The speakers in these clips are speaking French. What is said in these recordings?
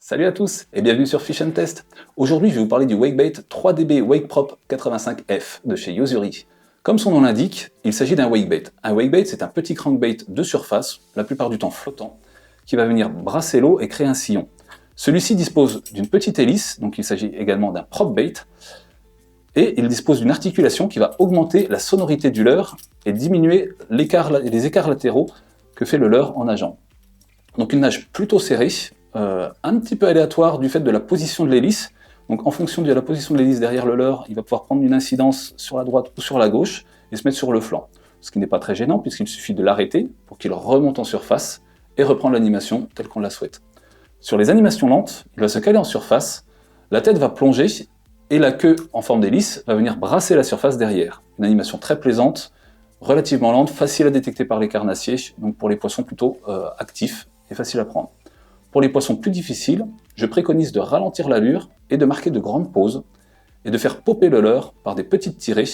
Salut à tous et bienvenue sur Fish & Test. Aujourd'hui je vais vous parler du wakebait 3DB WakeProp 85F de chez Yo-Zuri. Comme son nom l'indique, il s'agit d'un wakebait. Un wakebait c'est un petit crankbait de surface, la plupart du temps flottant, qui va venir brasser l'eau et créer un sillon. Celui-ci dispose d'une petite hélice, donc il s'agit également d'un prop bait, et il dispose d'une articulation qui va augmenter la sonorité du leurre et diminuer les écarts latéraux que fait le leurre en nageant. Donc une nage plutôt serrée, un petit peu aléatoire du fait de la position de l'hélice. Donc en fonction de la position de l'hélice derrière le leurre, il va pouvoir prendre une incidence sur la droite ou sur la gauche et se mettre sur le flanc. Ce qui n'est pas très gênant puisqu'il suffit de l'arrêter pour qu'il remonte en surface et reprendre l'animation telle qu'on la souhaite. Sur les animations lentes, il va se caler en surface, la tête va plonger et la queue en forme d'hélice va venir brasser la surface derrière. Une animation très plaisante, relativement lente, facile à détecter par les carnassiers, donc pour les poissons plutôt actifs et facile à prendre. Pour les poissons plus difficiles, je préconise de ralentir l'allure et de marquer de grandes pauses et de faire popper le leurre par des petites tirées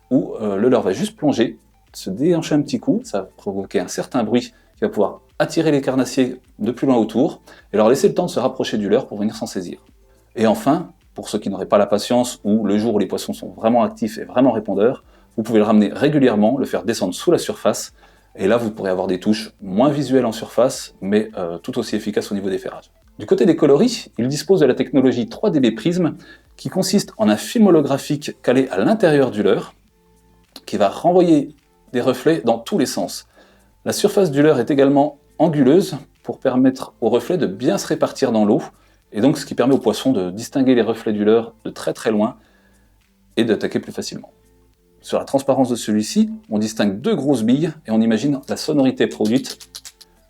où le leurre va juste plonger, se déhancher un petit coup, ça va provoquer un certain bruit qui va pouvoir attirer les carnassiers de plus loin autour et leur laisser le temps de se rapprocher du leurre pour venir s'en saisir. Et enfin, pour ceux qui n'auraient pas la patience ou le jour où les poissons sont vraiment actifs et vraiment répondeurs, vous pouvez le ramener régulièrement, le faire descendre sous la surface. Et là, vous pourrez avoir des touches moins visuelles en surface, mais tout aussi efficaces au niveau des ferrages. Du côté des coloris, il dispose de la technologie 3DB Prism, qui consiste en un film holographique calé à l'intérieur du leurre, qui va renvoyer des reflets dans tous les sens. La surface du leurre est également anguleuse, pour permettre aux reflets de bien se répartir dans l'eau, et donc ce qui permet aux poissons de distinguer les reflets du leurre de très très loin, et d'attaquer plus facilement. Sur la transparence de celui-ci, on distingue deux grosses billes et on imagine la sonorité produite.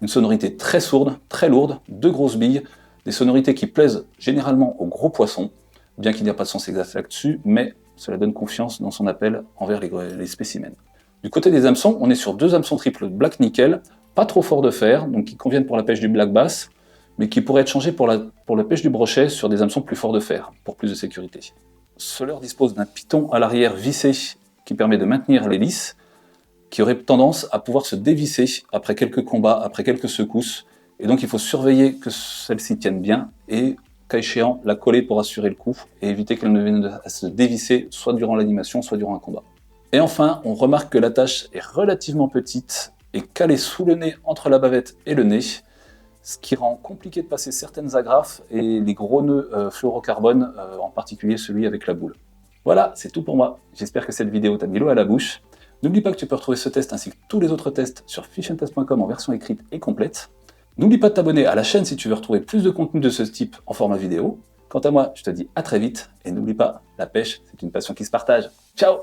Une sonorité très sourde, très lourde, deux grosses billes, des sonorités qui plaisent généralement aux gros poissons, bien qu'il n'y a pas de sens exact là-dessus, mais cela donne confiance dans son appel envers les spécimens. Du côté des hameçons, on est sur deux hameçons triples black nickel, pas trop forts de fer, donc qui conviennent pour la pêche du black bass, mais qui pourraient être changés pour la pêche du brochet sur des hameçons plus forts de fer, pour plus de sécurité. Ce leurre dispose d'un piton à l'arrière vissé qui permet de maintenir l'hélice, qui aurait tendance à pouvoir se dévisser après quelques combats, après quelques secousses, et donc il faut surveiller que celle-ci tienne bien, et cas échéant, la coller pour assurer le coup, et éviter qu'elle ne vienne à se dévisser, soit durant l'animation, soit durant un combat. Et enfin, on remarque que l'attache est relativement petite, et calée sous le nez entre la bavette et le nez, ce qui rend compliqué de passer certaines agrafes, et les gros nœuds fluorocarbone, en particulier celui avec la boule. Voilà, c'est tout pour moi. J'espère que cette vidéo t'a mis l'eau à la bouche. N'oublie pas que tu peux retrouver ce test ainsi que tous les autres tests sur fishandtest.com en version écrite et complète. N'oublie pas de t'abonner à la chaîne si tu veux retrouver plus de contenu de ce type en format vidéo. Quant à moi, je te dis à très vite et n'oublie pas, la pêche, c'est une passion qui se partage. Ciao!